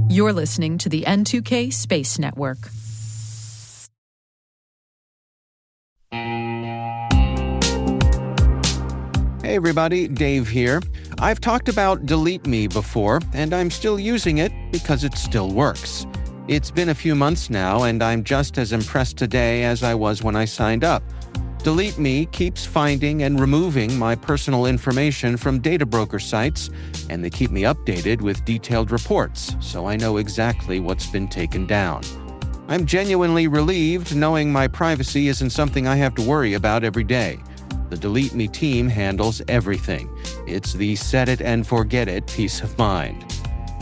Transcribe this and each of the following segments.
You're listening to the N2K Space Network. Hey everybody, Dave here. I've talked about Delete Me before, and I'm still using it because it still works. It's been a few months now, and I'm just as impressed today as I was when I signed up. Delete Me keeps finding and removing my personal information from data broker sites, and they keep me updated with detailed reports, so I know exactly what's been taken down. I'm genuinely relieved knowing my privacy isn't something I have to worry about every day. The Delete Me team handles everything. It's the set it and forget it peace of mind.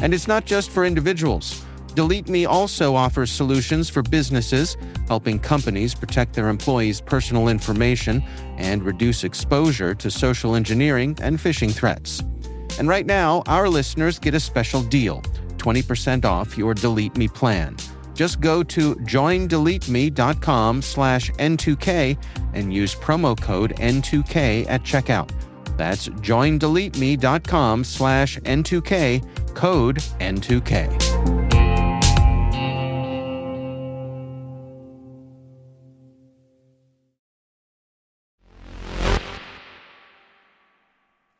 And it's not just for individuals. Delete Me also offers solutions for businesses, helping companies protect their employees' personal information and reduce exposure to social engineering and phishing threats. And right now, our listeners get a special deal, 20% off your Delete Me plan. Just go to joindeleteme.com/N2K and use promo code N2K at checkout. That's joindeleteme.com/N2K, code N2K.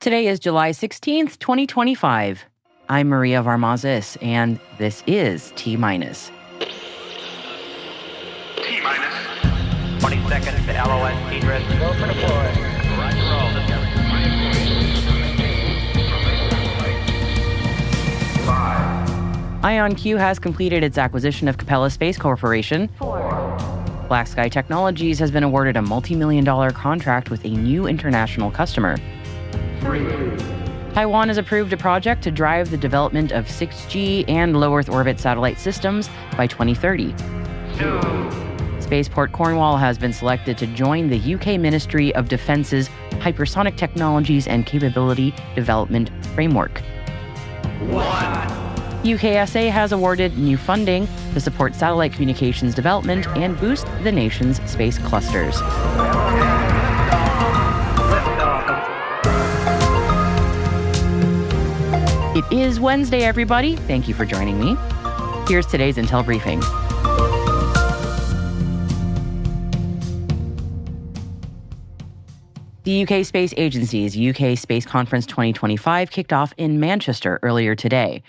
Today is July 16th, 2025. I'm Maria Varmazis, and this is T-Minus. T-minus 20 seconds to LOS T-Drift. Go for deploy. Roger, roll. IonQ has completed its acquisition of Capella Space Corporation. 4. Black Sky Technologies has been awarded a multi-million-dollar contract with a new international customer. 3. Taiwan has approved a project to drive the development of 6G and low Earth orbit satellite systems by 2030. 2. Spaceport Cornwall has been selected to join the UK Ministry of Defence's Hypersonic Technologies and Capability Development Framework. 1. UKSA has awarded new funding to support satellite communications development and boost the nation's space clusters. It is Wednesday, everybody. Thank you for joining me. Here's today's Intel briefing. The UK Space Agency's UK Space Conference 2025 kicked off in Manchester earlier today.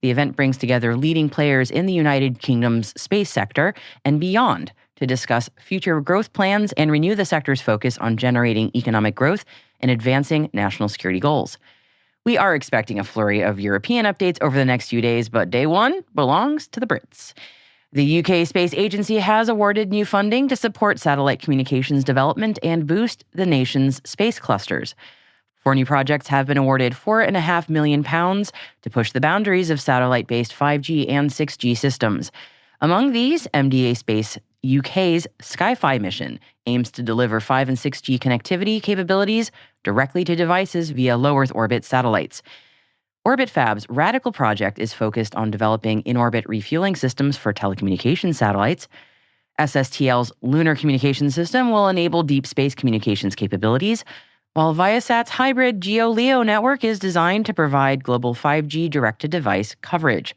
The event brings together leading players in the United Kingdom's space sector and beyond to discuss future growth plans and renew the sector's focus on generating economic growth and advancing national security goals. We are expecting a flurry of European updates over the next few days, but day one belongs to the Brits. The UK Space Agency has awarded new funding to support satellite communications development and boost the nation's space clusters. 4 new projects have been awarded £4.5 million to push the boundaries of satellite-based 5G and 6G systems. Among these, MDA Space UK's Sky-Fi mission aims to deliver 5 and 6G connectivity capabilities directly to devices via low Earth orbit satellites. OrbitFab's Radical project is focused on developing in-orbit refueling systems for telecommunications satellites. SSTL's Lunar Communication System will enable deep space communications capabilities, while Viasat's hybrid GEO-LEO network is designed to provide global 5G direct-to-device coverage.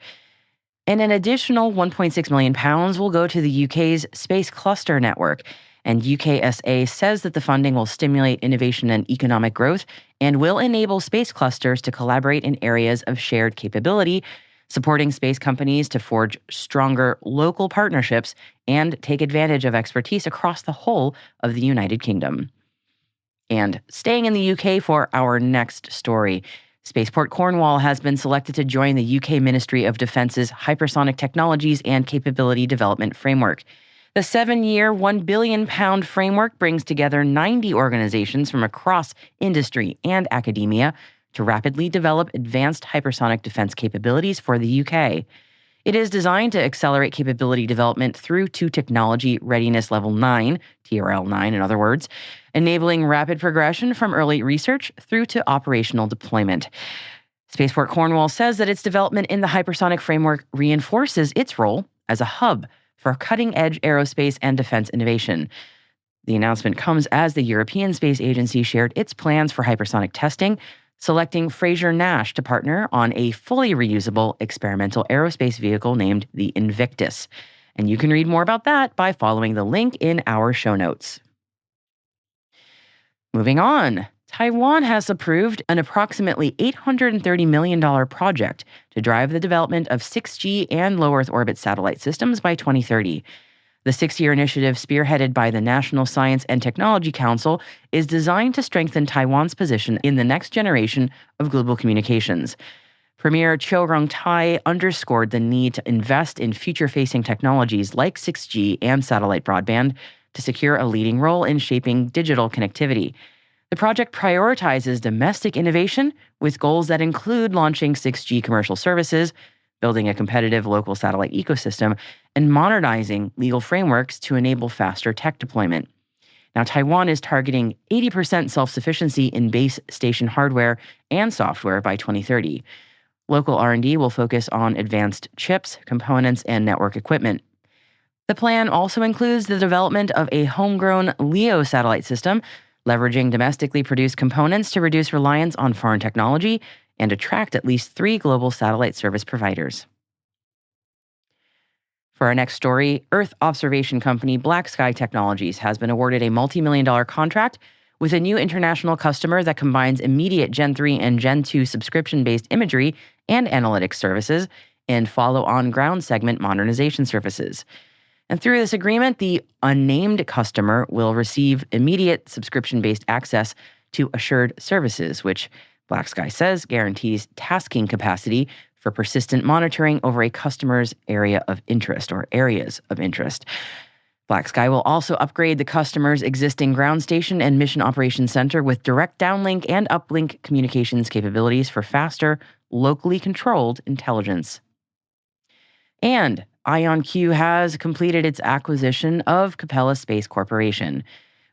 And an additional £1.6 million will go to the UK's Space Cluster Network, and UKSA says that the funding will stimulate innovation and economic growth and will enable space clusters to collaborate in areas of shared capability, supporting space companies to forge stronger local partnerships and take advantage of expertise across the whole of the United Kingdom. And staying in the UK for our next story, Spaceport Cornwall has been selected to join the UK Ministry of Defence's Hypersonic Technologies and Capability Development Framework. The 7-year, £1 billion framework brings together 90 organizations from across industry and academia to rapidly develop advanced hypersonic defense capabilities for the UK. It is designed to accelerate capability development through to Technology Readiness Level 9, TRL 9 in other words, enabling rapid progression from early research through to operational deployment. Spaceport Cornwall says that its development in the hypersonic framework reinforces its role as a hub for cutting-edge aerospace and defense innovation. The announcement comes as the European Space Agency shared its plans for hypersonic testing selecting Fraser-Nash to partner on a fully reusable experimental aerospace vehicle named the Invictus. And you can read more about that by following the link in our show notes. Moving on, Taiwan has approved an approximately $830 million project to drive the development of 6G and low Earth orbit satellite systems by 2030. The 6-year initiative, spearheaded by the National Science and Technology Council, is designed to strengthen Taiwan's position in the next generation of global communications. Premier Chiu Rong-tai underscored the need to invest in future-facing technologies like 6G and satellite broadband to secure a leading role in shaping digital connectivity. The project prioritizes domestic innovation with goals that include launching 6G commercial services, building a competitive local satellite ecosystem, and modernizing legal frameworks to enable faster tech deployment. Now, Taiwan is targeting 80% self-sufficiency in base station hardware and software by 2030. Local R&D will focus on advanced chips, components, and network equipment. The plan also includes the development of a homegrown LEO satellite system, leveraging domestically produced components to reduce reliance on foreign technology and attract at least 3 global satellite service providers. For our next story, Earth observation company Black Sky Technologies has been awarded a multi-million-dollar contract with a new international customer that combines immediate Gen 3 and Gen 2 subscription-based imagery and analytics services and follow-on ground segment modernization services. And through this agreement, the unnamed customer will receive immediate subscription-based access to assured services, which Black Sky says guarantees tasking capacity for persistent monitoring over a customer's area of interest or areas of interest. Black Sky will also upgrade the customer's existing ground station and mission operations center with direct downlink and uplink communications capabilities for faster, locally controlled intelligence. And IonQ has completed its acquisition of Capella Space Corporation.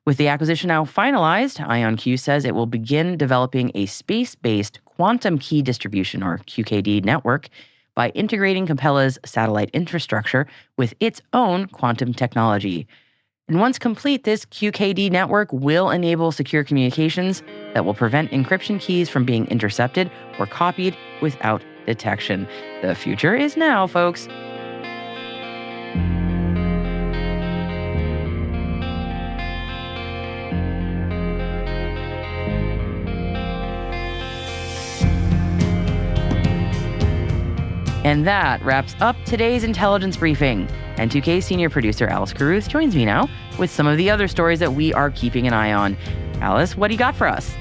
With the acquisition now finalized, IonQ says it will begin developing a space-based quantum key distribution, or QKD, network by integrating Capella's satellite infrastructure with its own quantum technology. And once complete, this QKD network will enable secure communications that will prevent encryption keys from being intercepted or copied without detection. The future is now, folks. And that wraps up today's intelligence briefing. N2K senior producer Alice Carruth joins me now with some of the other stories that we are keeping an eye on. Alice, what do you got for us?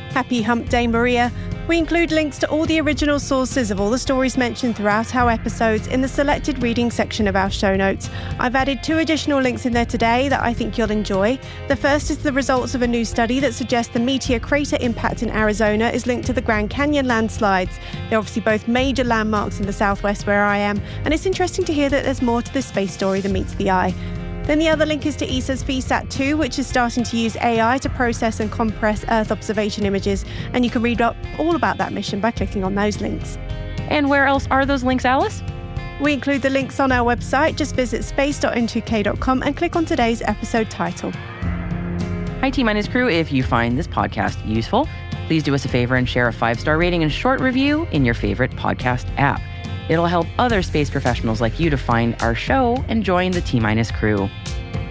Happy Hump Day, Maria. We include links to all the original sources of all the stories mentioned throughout our episodes in the selected reading section of our show notes. I've added 2 additional links in there today that I think you'll enjoy. The first is the results of a new study that suggests the meteor crater impact in Arizona is linked to the Grand Canyon landslides. They're obviously both major landmarks in the southwest where I am, and it's interesting to hear that there's more to this space story than meets the eye. Then the other link is to ESA's VSAT-2, which is starting to use AI to process and compress Earth observation images. And you can read up all about that mission by clicking on those links. And where else are those links, Alice? We include the links on our website. Just visit space.n2k.com and click on today's episode title. Hi, T-Minus crew. If you find this podcast useful, please do us a favor and share a 5-star rating and short review in your favorite podcast app. It'll help other space professionals like you to find our show and join the T-Minus crew.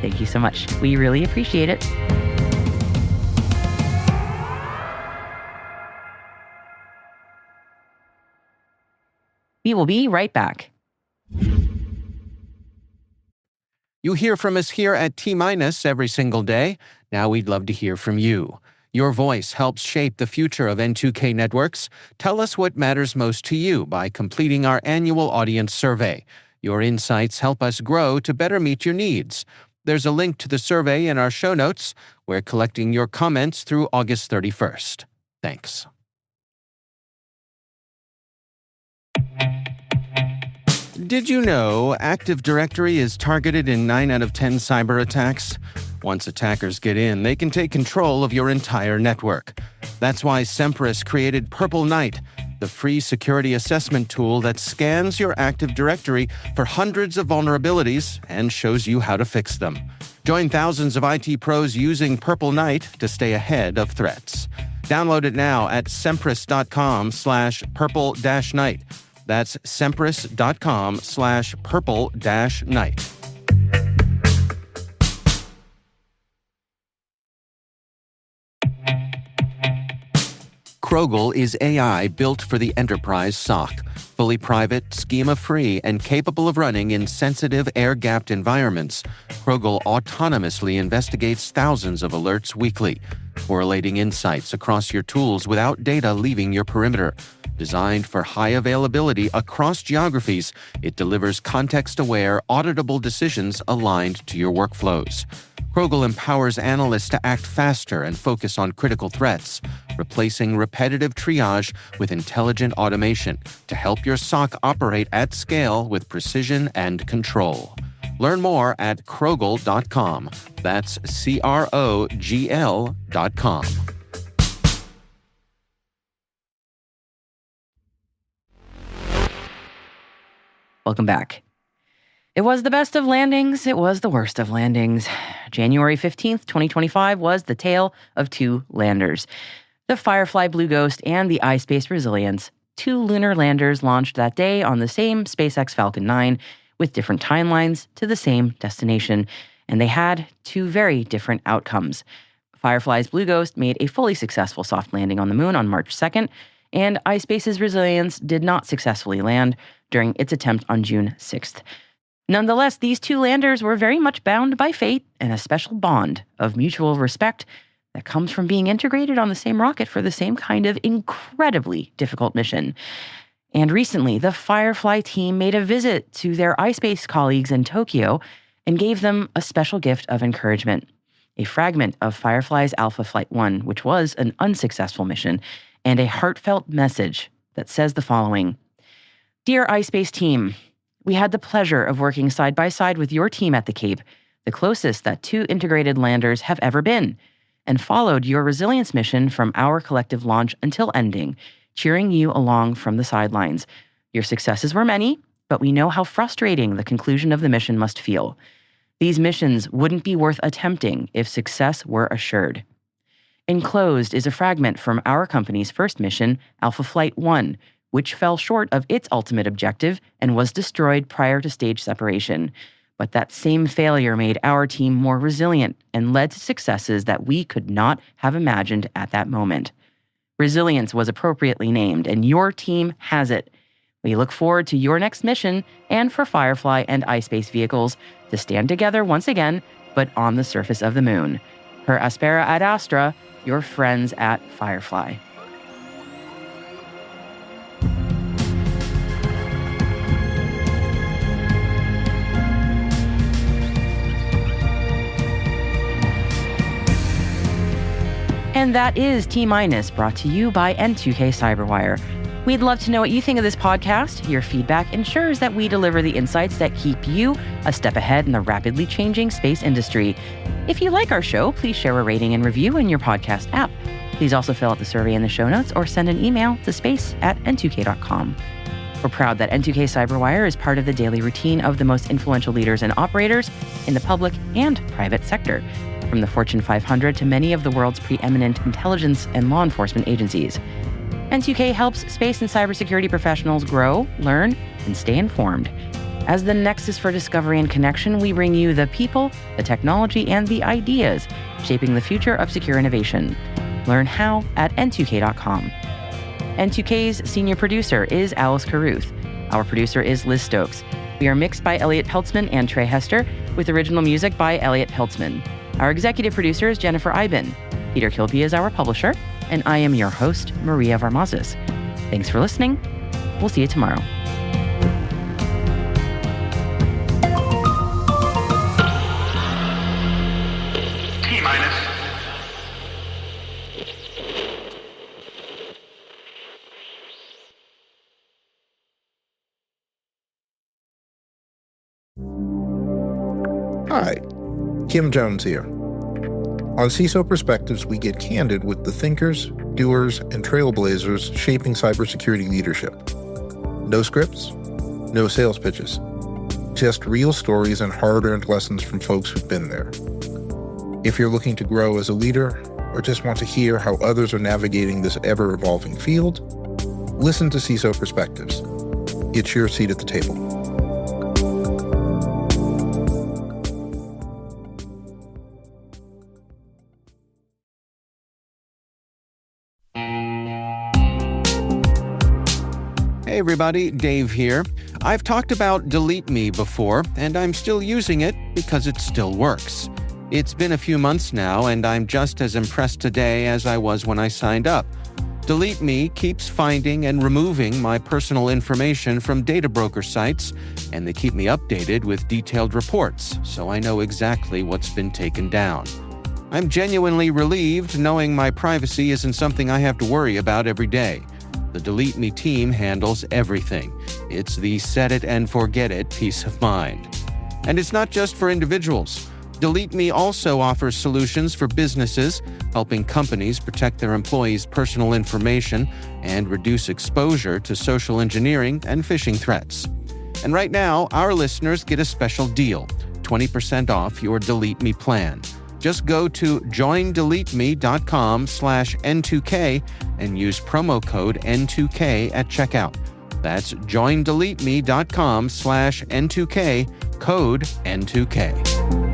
Thank you so much. We really appreciate it. We will be right back. You hear from us here at T-Minus every single day. Now we'd love to hear from you. Your voice helps shape the future of N2K Networks. Tell us what matters most to you by completing our annual audience survey. Your insights help us grow to better meet your needs. There's a link to the survey in our show notes. We're collecting your comments through August 31st. Thanks. Did you know Active Directory is targeted in 9 out of 10 cyber attacks? Once attackers get in, they can take control of your entire network. That's why Sempris created Purple Knight, the free security assessment tool that scans your Active Directory for hundreds of vulnerabilities and shows you how to fix them. Join thousands of IT pros using Purple Knight to stay ahead of threats. Download it now at sempris.com/purple-night. That's sempris.com/purple-night. Krogel is AI built for the enterprise SOC, fully private, schema-free, and capable of running in sensitive air-gapped environments. Krogel autonomously investigates thousands of alerts weekly, correlating insights across your tools without data leaving your perimeter. Designed for high availability across geographies, it delivers context-aware, auditable decisions aligned to your workflows. Krogel empowers analysts to act faster and focus on critical threats, replacing repetitive triage with intelligent automation to help your SOC operate at scale with precision and control. Learn more at krogel.com. That's CROGL.com. Welcome back. It was the best of landings. It was the worst of landings. January 15th, 2025 was the tale of two landers. The Firefly Blue Ghost and the iSpace Resilience, two lunar landers launched that day on the same SpaceX Falcon 9 with different timelines to the same destination, and they had two very different outcomes. Firefly's Blue Ghost made a fully successful soft landing on the moon on March 2nd, and iSpace's Resilience did not successfully land during its attempt on June 6th. Nonetheless, these two landers were very much bound by fate and a special bond of mutual respect that comes from being integrated on the same rocket for the same kind of incredibly difficult mission. And recently, the Firefly team made a visit to their iSpace colleagues in Tokyo and gave them a special gift of encouragement, a fragment of Firefly's Alpha Flight 1, which was an unsuccessful mission, and a heartfelt message that says the following: "Dear iSpace team, we had the pleasure of working side by side with your team at the Cape, the closest that two integrated landers have ever been, and followed your Resilience mission from our collective launch until ending, cheering you along from the sidelines. Your successes were many, but we know how frustrating the conclusion of the mission must feel. These missions wouldn't be worth attempting if success were assured." Enclosed is a fragment from our company's first mission, Alpha Flight 1, which fell short of its ultimate objective and was destroyed prior to stage separation. But that same failure made our team more resilient and led to successes that we could not have imagined at that moment. Resilience was appropriately named, and your team has it. We look forward to your next mission and for Firefly and iSpace vehicles to stand together once again, but on the surface of the moon. Per aspera ad astra, your friends at Firefly. And that is T-Minus, brought to you by N2K Cyberwire. We'd love to know what you think of this podcast. Your feedback ensures that we deliver the insights that keep you a step ahead in the rapidly changing space industry. If you like our show, please share a rating and review in your podcast app. Please also fill out the survey in the show notes or send an email to space@n2k.com. We're proud that N2K Cyberwire is part of the daily routine of the most influential leaders and operators in the public and private sector, from the Fortune 500 to many of the world's preeminent intelligence and law enforcement agencies. N2K helps space and cybersecurity professionals grow, learn, and stay informed. As the nexus for discovery and connection, we bring you the people, the technology, and the ideas shaping the future of secure innovation. Learn how at n2k.com. N2K's senior producer is Alice Carruth. Our producer is Liz Stokes. We are mixed by Elliot Peltzman and Trey Hester, with original music by Elliot Peltzman. Our executive producer is Jennifer Iben. Peter Kilby is our publisher, and I am your host, Maria Varmazes. Thanks for listening. We'll see you tomorrow. T-Minus. Hi, Kim Jones here. On CISO Perspectives, we get candid with the thinkers, doers, and trailblazers shaping cybersecurity leadership. No scripts, no sales pitches, just real stories and hard-earned lessons from folks who've been there. If you're looking to grow as a leader, or just want to hear how others are navigating this ever-evolving field, listen to CISO Perspectives. It's your seat at the table. Hey everybody, Dave here. I've talked about Delete Me before, and I'm still using it because it still works. It's been a few months now, and I'm just as impressed today as I was when I signed up. Delete Me keeps finding and removing my personal information from data broker sites, and they keep me updated with detailed reports, so I know exactly what's been taken down. I'm genuinely relieved knowing my privacy isn't something I have to worry about every day. The Delete Me team handles everything. It's the set it and forget it peace of mind. And it's not just for individuals. Delete Me also offers solutions for businesses, helping companies protect their employees' personal information and reduce exposure to social engineering and phishing threats. And right now, our listeners get a special deal, 20% off your Delete Me plan. Just go to joindeleteme.com/N2K and use promo code N2K at checkout. That's joindeleteme.com/N2K, code N2K.